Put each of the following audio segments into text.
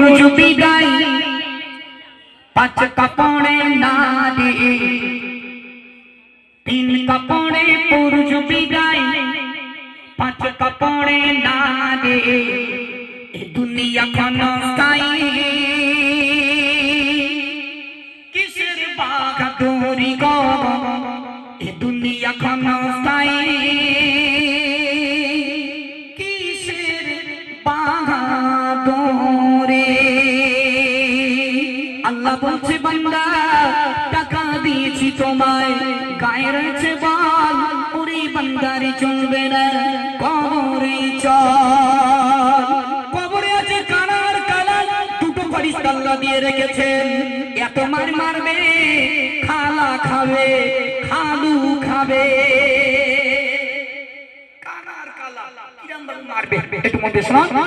পুরুষ বিদায় পাঁচ কাপড়ে নারী তিন কাপড়ে পুরুষ বিদায় পাঁচ কাপড়ে নারী এ দুনিয়া ক্ষণস্থায়ী কিসের বাহাদুরি গো এ দুনিয়া ক্ষণস্থায়ী কিসের বাহাদুরি আল্লাহ বলছে বান্দা টাকা দিয়েছি তোমায় গায়ে রয়েছে বল ওরে বান্দারে চলবে না কবরে চল কবরে আছে কানার কালা দুটো ফেরেশতা আল্লাহ দিয়ে রেখেছেন এত মার মারবে খালা খাবে খালু খাবে কানার কালা কিরম ভাবে মারবে একটু মধ্যে শোনো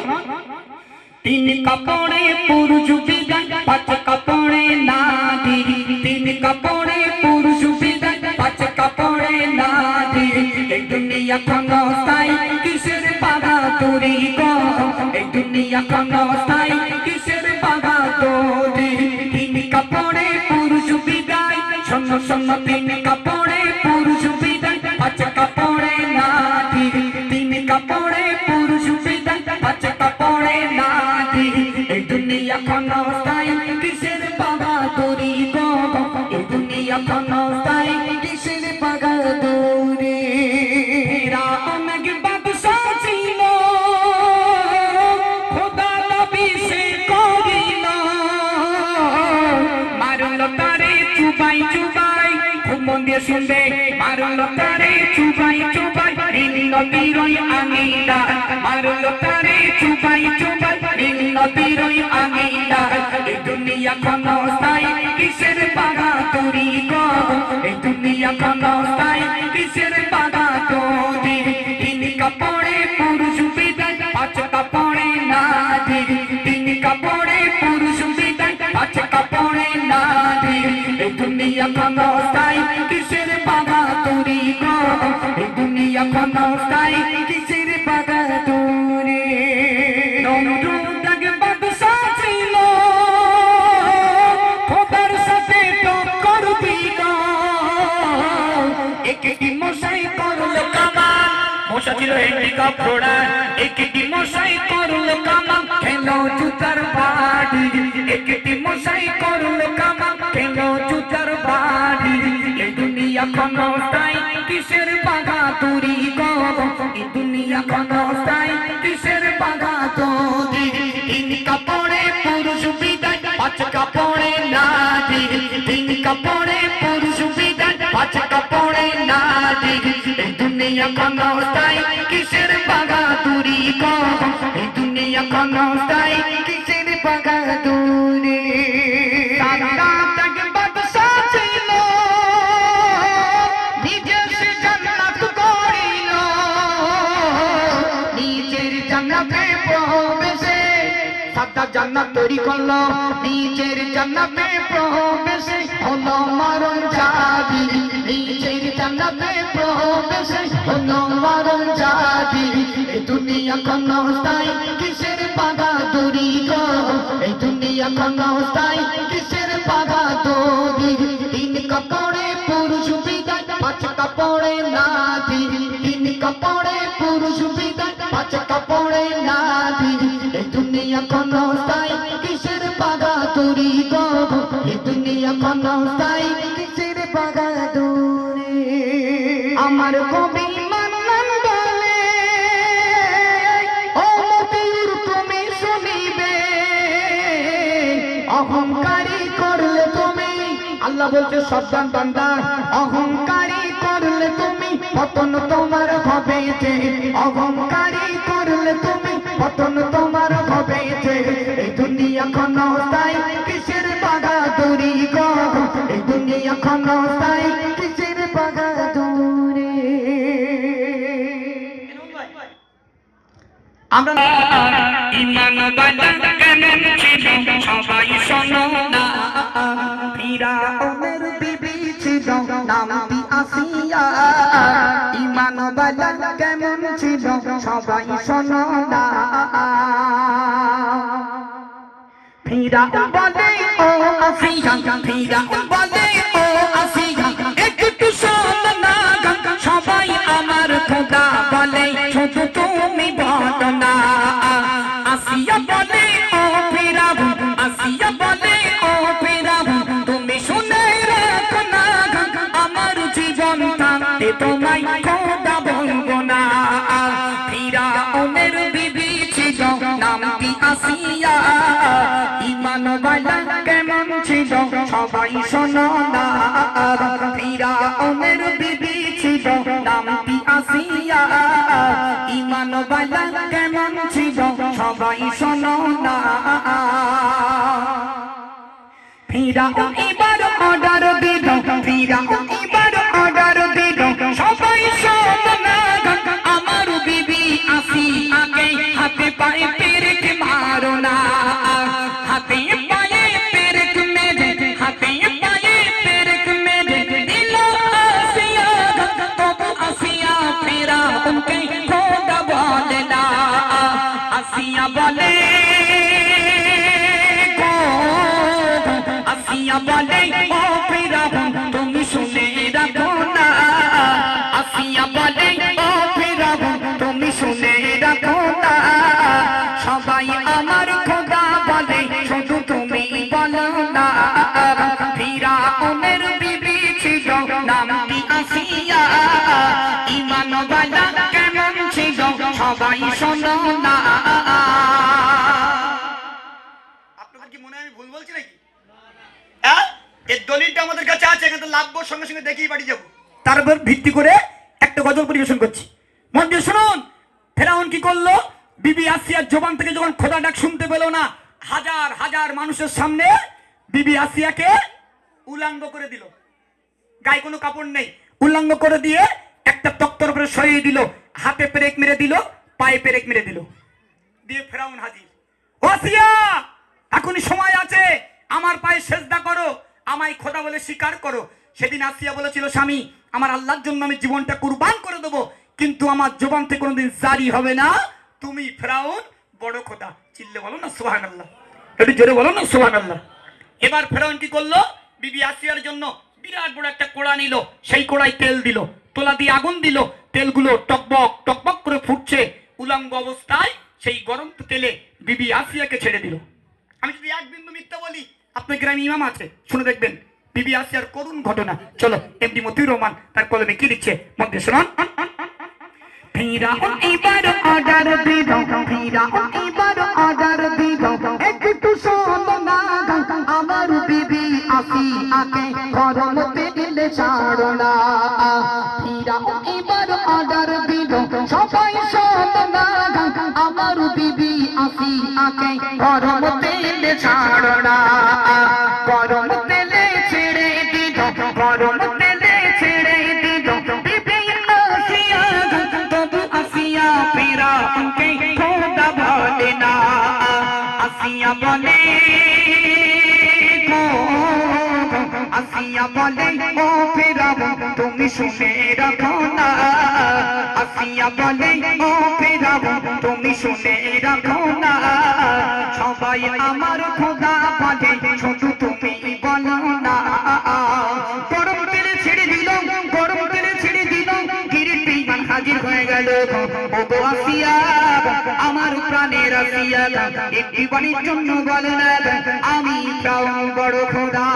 তিন কাপড়ে পুরুষ বিদায় পাঁচ কাপড়ে নারী তিন কাপড়ে পুরুষ বিদায় পাঁচ কাপড়ে নারী এই দুনিয়া ক্ষণস্থায়ী কিসের বাহাদুরি গো এই দুনিয়া ক্ষণস্থায়ী কিসের বাহাদুরি তিন কাপড়ে পুরুষ বিদায় শোনো শোনো তিন কাপড়ে পুরুষ বিদায় পাঁচ কাপড়ে নারী তিন কাপড়ে পুরুষ বিদায় পাঁচ কাপড়ে নারী এই দুনিয়া ক্ষণস্থায়ী কিসের বাহাদুরি গো এই দুনিয়া ক্ষণস্থায়ী কিসের বাহাদুরি অনেক বাদশা ছিল খোদা নবী সে করিল মারল তারে চুবাই চুবাই খুব মন দিয়ে শুনবে মারল তারে চুবাই চুবাই নবীরই আঙিনা মারল তারে চুবাই চুবাই নবীরই আঙিনা এই দুনিয়া ক্ষণস্থায়ী কিসের বাহাদুরি গো এই দুনিয়া ক্ষণস্থায়ী কিসের বাহাদুরি তিন কাপড়ে পুরুষ বিদায় পাঁচ কাপড়ে নারী তিন কাপড়ে পুরুষ বিদায় পাঁচ কাপড়ে নারী এই দুনিয়া ক্ষণস্থায়ী কিসের বাহাদুরি গো এই দুনিয়া ক্ষণস্থায়ী কিসের বাহাদুরি নমরুদ এক বাদশা ছিল খোদার সাথে টক্কর দিল একটি মশাই করল কামান মশা ছিল হ্যান্ডিক্যাপ ঘোড়া একটি মশাই করল কামান খেলো জুতার বাড়ি একটি মশাই করল কামান খেলো জুতার বাড়ি এই দুনিয়া ক্ষণস্থায়ী কিসের বাহাদুরি গো এই দুনিয়া ক্ষণস্থায়ী কিসের বাহাদুরি তিন কাপড়ে পুরুষ বিদায় পাঁচ কাপড়ে নারী তিন কাপড়ে পুরুষ বিদায় পাঁচ কাপড়ে নারী এই দুনিয়া ক্ষণস্থায়ী কিসের বাহাদুরি গো এই দুনিয়া ক্ষণস্থায়ী কিসের বাহাদুরি বাদশা ছিল নিজের জান্নাত করিল নিজের জান্নাতে প্রবেশে সাদা জান্নাত তৈরি করলো নিজের জান্নাতে প্রবেশে হলো মরণ জাতি নিজের জান্নাতে প্রবেশে হলো মরণ জাতি এই দুনিয়া ক্ষণস্থায়ী কিসের বাহাদুরি গো এই দুনিয়া ক্ষণস্থায়ী কিসের বাহাদুরি তিন কাপড়ে পুরুষ বিদায় পাঁচ কাপড়ে নারী তিন কাপড়ে পুরুষ বিদায় পাঁচ কাপড়ে নারী এই দুনিয়া ক্ষণস্থায়ী কিসের বাহাদুরি গো এই দুনিয়া ক্ষণস্থায়ী কিসের বাহাদুরি আমার কবি মান্নান বলে ও মতিউর তুমি শুনিবে অহংকারী করলে তুমি আল্লাহ বলছে সাবধান বান্দা অহংকারী করলে তুমি পতন তোমার হবে যে অহংকারী করলে তুমি পতন তোমার হবে যে এই দুনিয়া ক্ষণস্থায়ী কিসের বাহাদুরি গো এই দুনিয়া ক্ষণস্থায়ী কিসের বাহাদুরি আমরা ইমান বালা কেমন ছিল সবাই শোনো না ফিরাউনের বিবি ছিল নামটি আসিয়া ইমান বালা কেমন ছিল সবাই শোনো না ফিরা বলে ও আসিয়া ফিরা বলে ও আসিয়া একটু শোন না সবাই আমার খোদা বলে শুধু তুমি বলো না আসিয়া বলে ও ফিরা আসিয়া বলে ও ফিরা তুমি শুনে রাখো না আমার জীবন থাকতে তোমায় খোদা বলবো না ফিরাউনের বিবি ছিল নামটি আসিয়া ঈমান ওয়ালা কেমন ছিল সবাই শোনো না ফিরাউনের বিবি ছিল নামটি আসিয়া ঈমান ওয়ালা কেমন ছিল সবাই শোনো না ফিরাউন এবার অর্ডার দিল ফিরাউন এবার অর্ডার দিল সবাই শোনো না আমার বিবি আসিয়াকে হাতে পায়ে পেরেক মারো না হাতে পায়ে পেরেক মেরে হাতে পায়ে পেরেক মেরে দিল আসিয়া তবু আসিয়া ফিরাউনকে খোদা বলে না আসিয়া বলে আসিয়া বলে ও ফিরাউন তুমি শুনে রাখো না আসিয়া বলে ও ফিরাউন তুমি শুনে রাখো না সবাই আমার খোদা বলে শুধু তুমি বলো না ফিরাউনের বিবি ছিল নামটি আসিয়া ঈমান ওয়ালা কেমন ছিল সবাই শোনো না আপনাদের কি মনে হয় আমি ভুল বলছি নাকি? এই দলিলটা আমাদের কাছে আছে, এখানে লাভবো সঙ্গে সঙ্গে দেখেই বাড়ি যাবো। তার উপর ভিত্তি করে একটা গজল পরিবেশন করছি, মন দিয়ে শুনুন। ফেরাউন কি করলো? বিবি আসিয়ার জবান থেকে যখন খোদা ডাক শুনতে পেল না, হাজার হাজার মানুষের সামনে বিবি আসিয়াকে উলঙ্গ করে দিল। গায়ে কোনো কাপড় নেই, উলঙ্গ করে দিয়ে একটা তক্তর উপরে সরিয়ে দিল, হাতে পেরেক মেরে দিল, পায়ে পেরেক মেরে দিল, দিয়ে ফেরাউন হাজির। ও আসিয়া, এখনই সময় আছে, আমার পায়ে সেজদা করো, আমায় খোদা বলে স্বীকার করো। সেদিন আসিয়া বলেছিল, স্বামী আমার আল্লাহর জন্য আমি জীবনটা কুরবান করে দেবো, কিন্তু আমার জবান থেকে কোনোদিন জারি হবে না তুমি ফেরাউন বড় খোদা। চিল্লে বলো না সুবহানাল্লাহ, একটু জোরে বলো না সুবহানাল্লাহ। এবার ফেরাউন কি করলো? বিবি আসিয়ার জন্য বিরাট বড় একটা কোড়া নিল, সেই কোড়ায় তেল দিল, তোলা দিয়ে আগুন দিল, তেলগুলো টকবক টকবক করে ফুটছে। উলঙ্গ অবস্থায় সেই গরম তেলে বিবি আসিয়াকে ছেড়ে দিল। আমি যদি এক বিন্দু মিথ্যা বলি, আপনার গ্রামে ইমাম আছে, শুনে দেখবেন বিবি আসিয়ার করুণ ঘটনা। চলো এমডি মতিউর রহমান তার কলমে কি লিখছে মধ্যে শুনুন। ফিরাউন এবার অর্ডার দিল, ফিরাউন এবার অর্ডার দিল, একটু শোনো না আমার বিবি আসিয়াকে গরম তেলে ছাড়ো না। ফিরাউন এবার অর্ডার দিল, সবাই শোনো না আমার বিবি আসিয়াকে গরম তেলে ছাড়ো না। গরম তেলে ছেড়ে দিল, গরম তেলে ছেড়ে দিল বিবি আসিয়া, তবু আসিয়া ফিরাউনকে খোদা বলে না। আসিয়া বলে আসিয়া বলে ও ফিরাউন তুমি শুনে রাখো না। আসিয়া বলে ও ফিরাউন তুমি শুনে রাখো না, সবাই আমার খোদা বলে শুধু তুমি বলো না। গরম তেলে ছেড়ে দিল, গরম তেলে ছেড়ে দিল, কিরিটি মান হাজির হয়ে গেল। ওগো আসিয়া, আমার প্রাণের আসিয়া, একটি বাণীর জন্য বলে না আমি ফিরাউন বড় খোদা।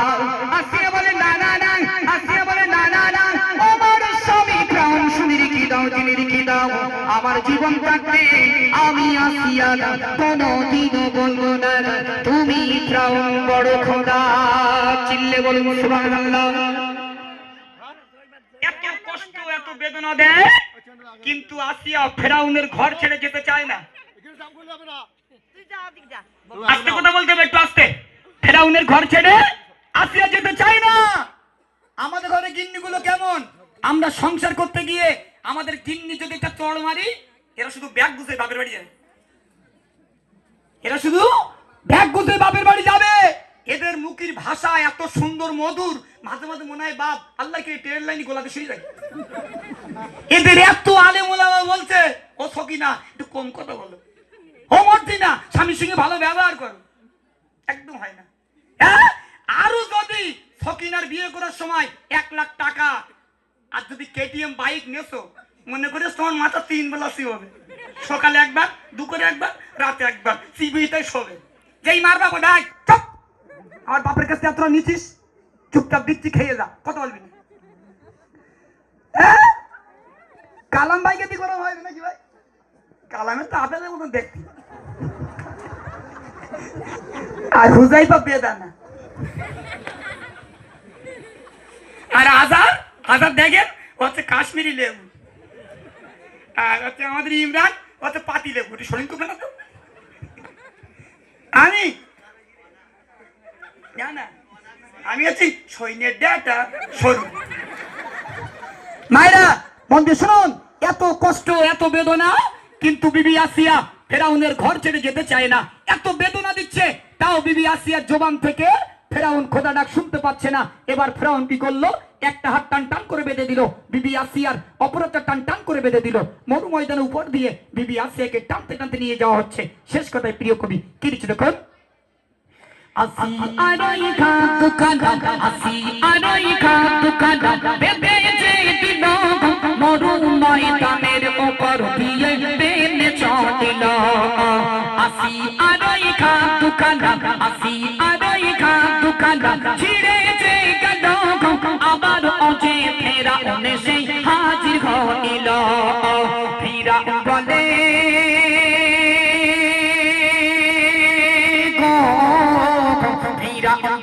আসিয়া বলে না না না, আসিয়া বলে না না না, আমার স্বামী ফিরাউন শুনে রেখে দাও, জেনে রেখে দাও, আমার জীবন থাকতে আমি আসিয়া কোনদিনও বলবো না তুমি ফিরাউন বড় খোদা। চিল্লে বলবো সুবহানাল্লাহ। এত কষ্ট এত বেদনা দেয়, কিন্তু আসিয়া ফেরাউনের ঘর ছেড়ে যেতে চায় না। আস্তে কথা বলতে হবে, একটু আস্তে। ফেরাউনের ঘর ছেড়ে আসিয়া যেতে চায় না। আমাদের ঘরে গিন্নিগুলো কেমন? আমরা সংসার করতে গিয়ে আমাদের গিন্নি যদি একটা চড় মারি, এরা শুধু ব্যাগ গুছিয়ে বাপের বাড়ি যাবে, এরা শুধু ব্যাগ গুছিয়ে বাপের বাড়ি যাবে। এদের মুখের ভাষা এত সুন্দর মধুর, মাঝে মাঝে মনে হয় বাপ আল্লাহকে ট্রেন লাইন গোলাতে শুয়ে যায়। এদের এত আলেম ওলামা বলছে, ও সকিনা একটু কম কথা বলো, ও মর্জিনা স্বামীর সঙ্গে ভালো ব্যবহার করো। একদম হয় না। হ্যাঁ, আরো যদি সকিনার বিয়ে করার সময় 1 লাখ টাকা আর যদি কেটিএম বাইক নেছো, মনে করে তোমার মাথা 3 বেলা হবে, সকালে একবার, দুপুরে একবার, রাতে একবার, সিবিতে শোবে। যেই মারবা কোথায় চুপ, আমার বাপের কাছে এত নিছিস, চুপচাপ দিচ্ছি খেয়ে যা, কথা বলবি না। হ্যাঁ, কালাম ভাইকে দি করা হয় নাকি ভাই? কালামের তো আপেলের মতন দেখতি, আর হুজাই বা বেদানা। আর আজাদ দেখেন হচ্ছে কাশ্মীরি লেবু, আর হচ্ছে আমাদের ইমরান হচ্ছে পাতি লেবু। শরীর করবে না তো? আমি না, আমি হচ্ছি সৈন্যের ডেটা সরু। মায়েরা মন দিয়ে শুনুন, এত কষ্ট এত বেদনা, কিন্তু বিবি আসিয়া ফেরাউনের ঘর ছেড়ে যেতে চায় না। এত বেদনা দিচ্ছে, তাও বিবি আসিয়ার জবান থেকে ফেরাউন খোদা ডাক শুনতে পাচ্ছে না। এবার ফেরাউন কি করলো? একটা হাত টান টান করে বেঁধে দিল, বিবি আসিয়ার অপরটা টান টান করে বেঁধে দিল। মরু ময়দানের উপর দিয়ে বিবি আসিয়াকে টানতে টানতে নিয়ে যাওয়া হচ্ছে। শেষ কথায় প্রিয় কবি কি লিখছে দেখুন, আসি আরই খা দুকান, আসি আরই খা দুকান, বেঁধে যে দিল মরু ময়দানের উপর দিয়ে বেনে চলিল। আসি আরই খা দুকান, আসি আরই খা দুকান, ছিড়ে যে গেল আবার অজে ফেরাউন সেই হাজির হইল। ফিরাউন বলে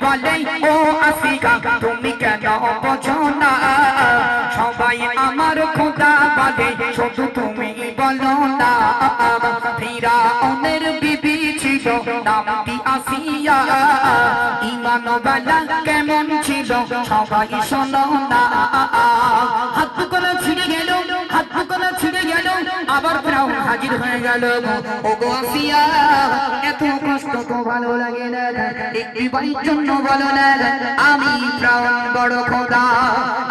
বলে ও আসিকা তুমি কেন বোঝো না, সবাই আমার খোদা বলে শুধু তুমি বলো না। ফিরাউনের বিবি ছিল নামটি আসিয়া, ঈমান ওয়ালা কেমন ছিল সবাই শোনো না। হাত কোলা ছিঁড়ে গেল, হাত কোলা ছিঁড়ে গেল, আবার ফিরাউন হাজির হয়ে গেল। ওগো আসিয়া এত কষ্ট তো ভালো লাগে না, একটি বাড়ির জন্য বলো না আমি ফিরাউন বড় খোদা।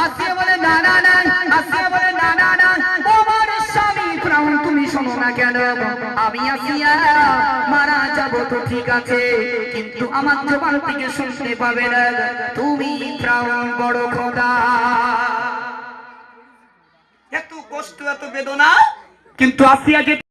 আসিয়া বলে না না না, আসিয়া বলে না না না, তোমার স্বামী ফিরাউন তুমি শোনো না কেন? আমি আসিয়া মারা যাব তো ঠিক আছে, কিন্তু আমার জবান থেকে শুনতে পাবে না তুমি ফিরাউন বড় খোদা। এত কষ্ট এত বেদনা, কিন্তু আসিয়া যে